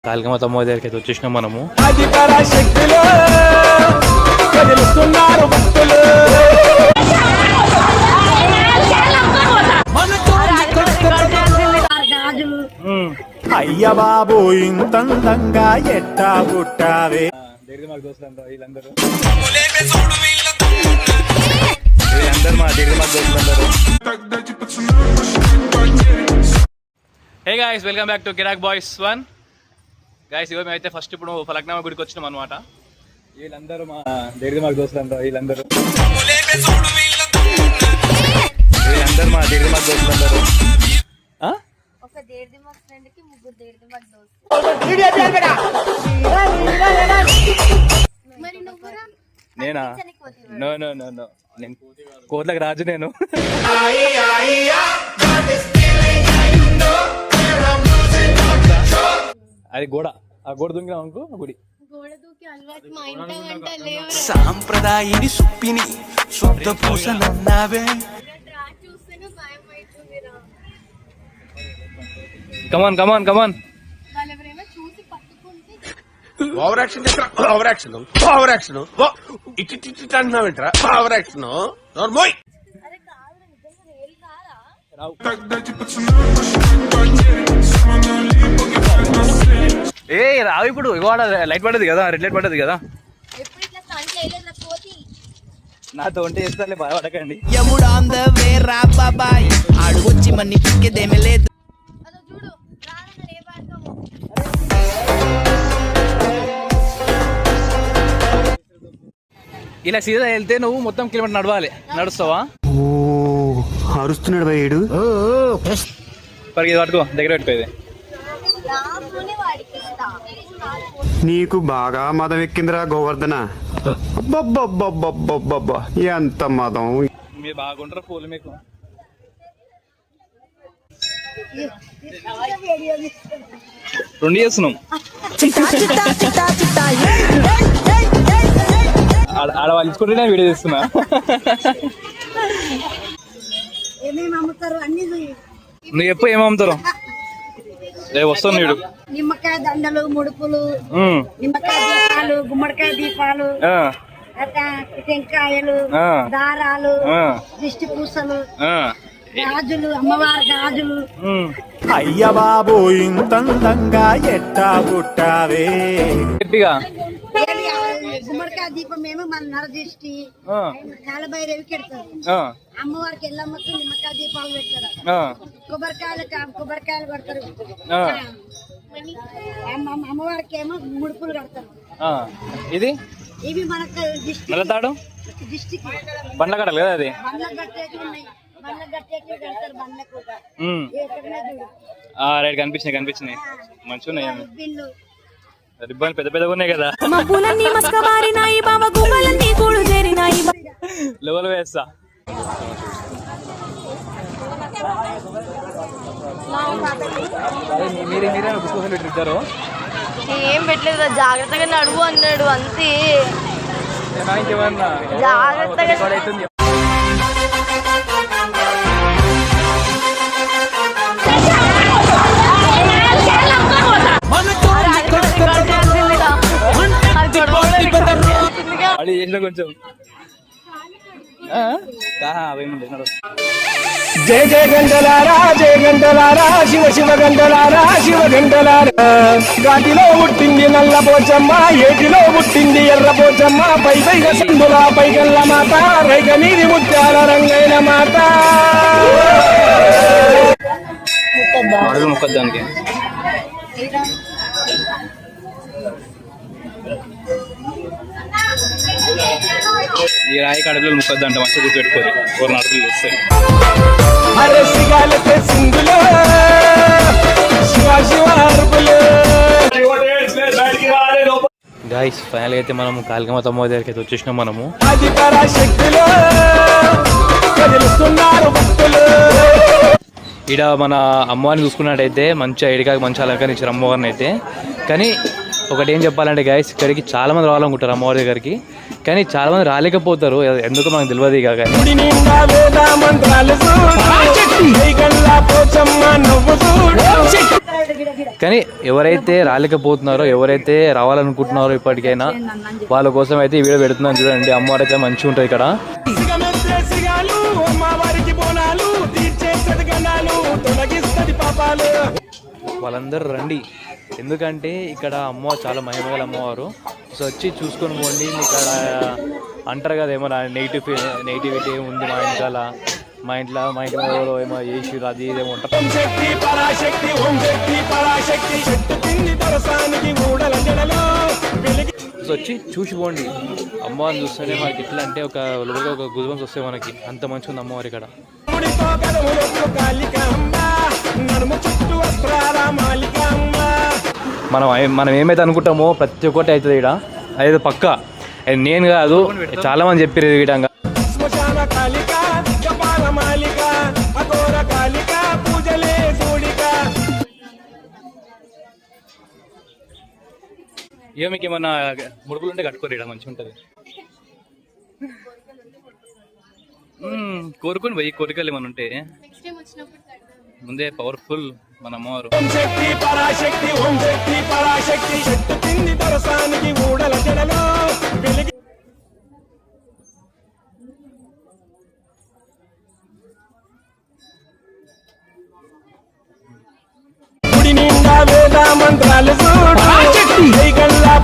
కాళికామాత అమ్మవారి దగ్గరికి అయితే వచ్చేసినాం మనము. అయ్య బాబు ఇంతందంగా ఎట్టా పుట్టావే. వీళ్ళందరూ మా దగ్గర మాకు దోస్తులందరూ. Hey guys, welcome back to Kirak boys 1. Guys, ఇవో మేమైతే ఫస్ట్ ఇప్పుడు ఫలక్నామా గుడికి వచ్చినాం అనమాట. వీళ్ళందరూ మా దగ్గర మాకు దోస్తులందరూ. వీళ్ళందరూ మా దగ్గర మాకు దోస్తులందరూ. నేనా? నో నో నో నో, నేను కోట్లకు రాజు. నేను అది గోడ, ఆ గోడ దుంగినాం అనుకో గుడి. సాంప్రదాయని సుప్పిని శుద్ధ పూసలున్నావే. Come on come on come on. Over action over action over action ఇటు అంటున్నావేంట్రా? Over action నోర్మోయ్. ఏ రావు ఇప్పుడు. ఇవాళ లైట్ పడ్డది కదా, రెడ్ లైట్ పడ్డది కదా. నాతో ఉంటే చేస్తారులే, బాధపడకండి. వచ్చి మన్ని పిక్కేదేమీ లేదు. ఇలా సీదా వెళ్తే నువ్వు మొత్తం కిలోమీటర్ నడవాలి. నడుస్తావా? అరుస్తున్నాడు భయ్యుడు. పరిగెది పట్టుకో, దగ్గర పెట్టుకోది. నీకు బాగా మదం ఎక్కిందిరా గోవర్ధన. అబ్బబ్బబ్బబ్బబ్బబ్బబ్బా, ఎంత మదం. మీరు బాగుంటారా పూలు? మీకు రెండు చేస్తున్నాం. ఆడ వాళ్ళు ఇచ్చుకుంటే నేను వీడియో చేస్తున్నా. నువ్వు ఎప్పుడు ఏమమ్ముతారు? రేపు వస్తాను వీడు. నిమ్మకాయ దండలు, ముడుపులు, నిమ్మకాయ దీపాలు, గుమ్మడికాయ దీపాలు, టెంకాయలు, దారాలు, దిష్టి పూసలు, గాజులు, అమ్మవారి గాజులు. అయ్య బాబు ఇంతందంగా ఎట్టా పుట్టావే. గుమ్మడికాయ దీపం ఏమో మన నరదిష్టి, కాలభైరవికి పెడతారు. అమ్మవారికి ఎల్లమ్మకు నిమ్మకాయ దీపాలు పెడతారు. కొబ్బరికాయలు కడతారు. అమ్మవారికి ఏమో ముడుపులు కడతారు. ఇది ఇవి మనకు నల్లతాడు దిష్టికి బండ్ల కట్టాలి కదా. అది బండ్లకు కట్టేకి ఉన్నాయి. బండ్లకు కట్టేకి కడతారు. బండ్లకు రైట్ కనిపించినాయి కనిపించినాయి. మంచిగా ఉన్నాయి. రిబ్బన్ పెద్ద పెద్దగా ఉన్నాయి కదా. లెవెల్ వేస్తా. మీరే పుస్తకాలు పెట్టిస్తారు. ఏం పెట్టలేదు, జాగ్రత్తగా నడువు అన్నాడు అంతే. జాగ్రత్తగా అది చేసిన కొంచెం. జయ జయ గంటలారా, జయ గంటలారా, శివ శివ గంటలారా, శివ గంటలారా. గాటిలో పుట్టింది నల్ల పోచమ్మ, ఏటిలో పుట్టింది ఎర్ర పోచమ్మ. పై పైగా సింధుల పైగల్ల మాత, రైగ నీది ముత్యాల రంగైన మాత. ముక్కద్దానికి ఈ రాయి కడుపులో ముక్కద్దు అంట. మంచిగా గుర్తుపెట్టుకోరు, ఎవరు నడుపులు వస్తాయి. గాయ్స్, ఫైనల్ అయితే మనం కాళికామాత అమ్మవారి దగ్గరికి అయితే వచ్చేసినాం మనము. ఈడ మన అమ్మవారిని చూసుకున్నట్టయితే మంచిగా ఇడికాకి మంచి అలంకరించారు అమ్మవారిని అయితే. కానీ ఒకటి ఏం చెప్పాలంటే గాయస్, ఇక్కడికి చాలా మంది రావాలనుకుంటారు అమ్మవారి దగ్గరికి, కానీ చాలా మంది రాలేకపోతారు. ఎందుకు మనకు తెలియదు. ఇక కానీ ఎవరైతే రాలేకపోతున్నారో, ఎవరైతే రావాలనుకుంటున్నారో ఇప్పటికైనా వాళ్ళ కోసం అయితే ఈ వీడియో పెడుతున్నాను చూడండి. అమ్మవారు అయితే మంచిగా ఉంటుంది ఇక్కడ. వాళ్ళందరూ రండి, ఎందుకంటే ఇక్కడ అమ్మవారు చాలా మహిమగల అమ్మవారు. సో వచ్చి చూసుకొని పోండి. ఇక్కడ అంటారు కదా ఏమో నెగిటివిటీ ఉంది మా ఇంట్లో ఏమో చేసి అది ఇదేమో ఉంటారు. సో వచ్చి చూసిపోండి. అమ్మవారిని చూస్తేనే మనకి ఎట్లా అంటే ఒక గుజుబంస్ వస్తాయి మనకి, అంత మంచిగా ఉంది అమ్మవారు ఇక్కడ. మనం ఏమైతే అనుకుంటామో ప్రతి ఒక్కటి అవుతుంది ఇక్కడ, అదే పక్క. అది నేను కాదు, చాలా మంది చెప్పారు ఈ విధంగా. ఇక మీకు ఏమన్నా ముడుపులు ఉంటే కట్టుకోరు, ఇక్కడ మంచిగా ఉంటుంది. కోరుకొని పోయి కోరికలు ఏమన్నా ఉంటే ముందే పవర్ఫుల్ మన అమ్మవారు. మంత్రాలు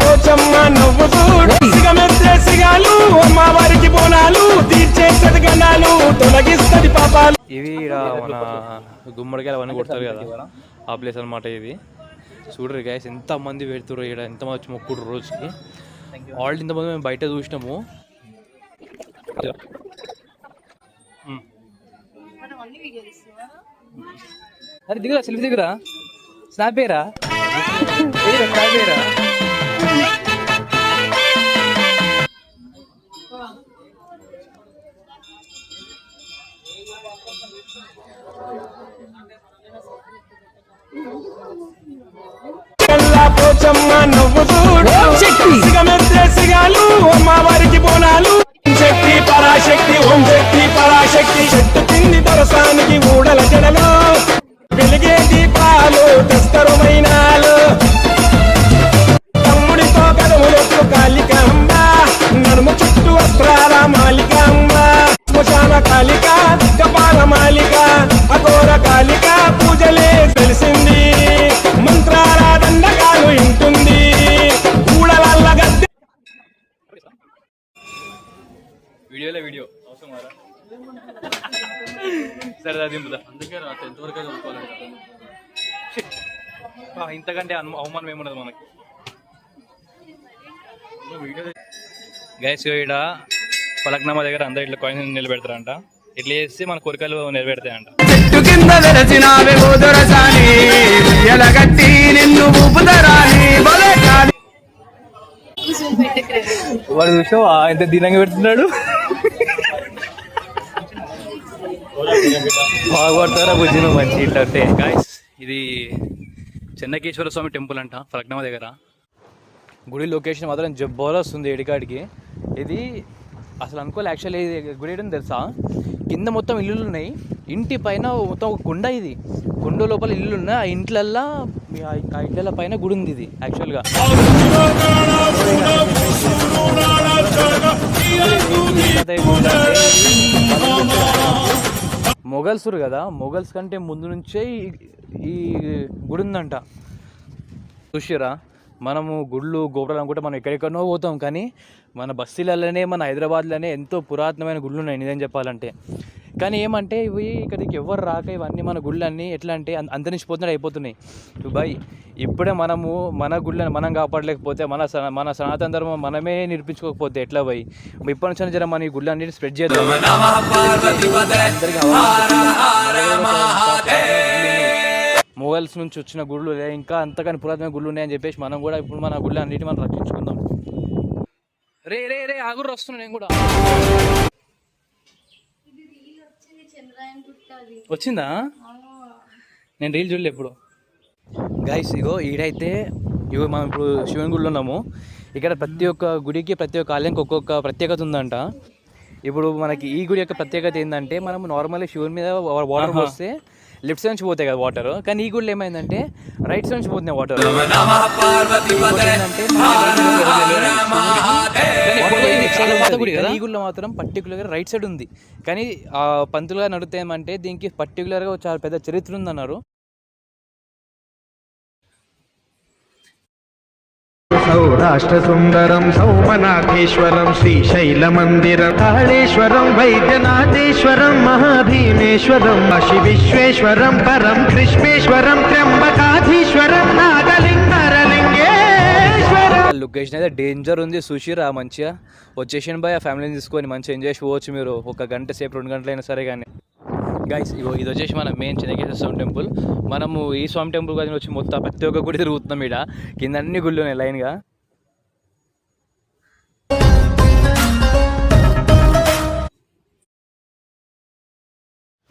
పోచమ్మ నవ్వు చూడు, అమ్మవారికి బోనాలు తీర్చేస్తది గణాలు, తొలగిస్తది పాపాలు. ఇవి మన గుమ్మడికాయలు అవన్నీ కొడతారు కదా, ఆ ప్లేస్ అనమాట ఇది. చూడరు గైస్ ఎంత మంది పెడుతున్నారు ఇక్కడ, ఎంత మంది మొక్కుడు రోజుకి. ఆల్రెడీ ఇంతమంది మేము బయట చూసినాము. అరే దిగురా, సెల్ఫీ దిగురా, స్నాపేరా స్నాపేరా. పోచమ్మ నవ్వు చూడు, సిగాలు అమ్మవారికి బోనాలు. శక్తి పరాశక్తి, ఓం శక్తి పరాశక్తి, చెట్టు తిండి దొరసానికి ఊడల జడలు, వెలిగే దీపాలు తెస్తరుమైనాలు, తమ్ముడితో కదములకు కాళికాంబ, నడుము చుట్టూ వస్త్రాల మాలికాంబ, శ్మశాన కాళిక కపాల మాలిక, అఘోర కాళిక పూజలే తెలిసింది, మంత్రాల దండకాలు ఇంటుంది, ఊడలల్ల గద్దె. వీడియో అవసరం సరే దింపుదా, అందుకే ఎంతవరకు చదువుకోవాలి. ఇంతకంటే అవమానం ఏమున్నది మనకి. గైస్ ఇక్కడ పలక్నామా దగ్గర అందరు ఇట్లా కాయిన్స్ నిలబెడతారంట, ఇట్లా చేస్తే మన కోరికలు నిలబెడతాయంట. చెట్టు కింద వెలసినావే ఓ దొరసాని, ఎలగట్టి నిన్ను ఊపుదరాని బలకాలి. వాడు చూసావు ఎంత దీనంగా పెడుతున్నాడు, బాగుపడతారా బుజ్జిన మంచి ఇట్లంటే. గాయస్ ఇది చెన్నకేశ్వర స్వామి టెంపుల్ అంట పలక్నామా దగ్గర. గుడి లొకేషన్ మాత్రం జబర్దస్త్ ఉంది ఏడికాడికి. ఇది అసలు అనుకోలే యాక్చువల్లీ. ఇది గుడి ఏంటని తెలుసా, కింద మొత్తం ఇల్లులు ఉన్నాయి, ఇంటి పైన మొత్తం ఒక కుండ, ఇది కుండ లోపల ఇల్లు ఉన్నాయి, ఆ ఇంట్లల్లో ఆ ఇంట్ల పైన గుడి ఉంది ఇది యాక్చువల్గా. మొఘల్స్ కదా, మొఘల్స్ కంటే ముందు నుంచే ఈ గుడి ఉందంట. చూసిరా, మనము గుళ్ళు గోపురాలు అనుకుంటే మనం ఎక్కడెక్కడనో పోతాం, కానీ మన బస్తీలలోనే మన హైదరాబాద్లోనే ఎంతో పురాతనమైన గుళ్ళు ఉన్నాయి నిజం చెప్పాలంటే. కానీ ఏమంటే ఇవి ఇక్కడికి ఎవరు రాక ఇవన్నీ మన గుళ్ళన్నీ ఎట్లా అంటే అంతరించిపోతున్నట్టు అయిపోతున్నాయి. బాయ్ ఇప్పుడే మనము మన గుళ్ళని మనం కాపాడలేకపోతే, మన సనాతన ధర్మం మనమే నిరూపించుకోకపోతే ఎట్లా పోయి ఇప్పటి నుంచి జర మన ఈ గుళ్ళన్నీ స్ప్రెడ్ చేద్దాం. మొఘల్స్ నుంచి వచ్చిన గుళ్ళు ఇంకా అంతకని పురాతన గుళ్ళు ఉన్నాయని చెప్పేసి మనం కూడా ఇప్పుడు మన గుళ్ళు అన్నిటి మనం రక్షించుకుందాం. రే రే రే ఆగురు వస్తున్నా నేను కూడా. వచ్చిందా? నేను రీల్ చూడలే ఎప్పుడు. గైస్ ఇగో ఈడైతే ఇగో మనం ఇప్పుడు శివుని గుడిలో ఉన్నాము. ఇక్కడ ప్రతి ఒక్క గుడికి ప్రతి ఒక్క ఆలయానికి ఒక్కొక్క ప్రత్యేకత ఉందంట. ఇప్పుడు మనకి ఈ గుడి యొక్క ప్రత్యేకత ఏంటంటే, మనం నార్మల్గా శివుని మీద వాటర్ పోస్తే లెఫ్ట్ సైడ్ నుంచి పోతాయి కదా వాటర్, కానీ ఈ గుడిలో ఏమైందంటే రైట్ సైడ్ నుంచి పోతున్నాయి వాటర్. ఈ గుడిలో మాత్రం పర్టికులర్గా రైట్ సైడ్ ఉంది, కానీ ఆ పంతులుగా నడితే ఏమంటే దీనికి పర్టికులర్గా చాలా పెద్ద చరిత్ర ఉందన్నారు. సౌరాష్ట్ర సుందరం సౌమనాథేశ్వరం శ్రీశైలమందిరం కాళేశ్వరం వైద్యనాథేశ్వరం మహాభీమేశ్వరం కాశీ విశ్వేశ్వరం పరం కృష్ణేశ్వరం త్ర్యంబకాధీశ్వరం నాగలింగరలింగేశ్వరం. లొకేషన్ అయితే డేంజర్ ఉంది, చూసిరా మంచిగా వచ్చేసిన బాయ్ ఆ ఫ్యామిలీని తీసుకొని మంచిగా ఎంజాయ్ చేయవచ్చు మీరు, 1 గంట సేపు 2 గంటలైనా సరే. కానీ గైస్ ఇది వచ్చేసి మన మెయిన్ చెన్నకేశ్వర స్వామి టెంపుల్. మనము ఈ స్వామి టెంపుల్ కానీ వచ్చి మొత్తం ప్రతి ఒక్క గుడి తిరుగుతున్నాం. ఇక్కడ కింద అన్ని గుళ్ళు ఉన్నాయి లైన్గా.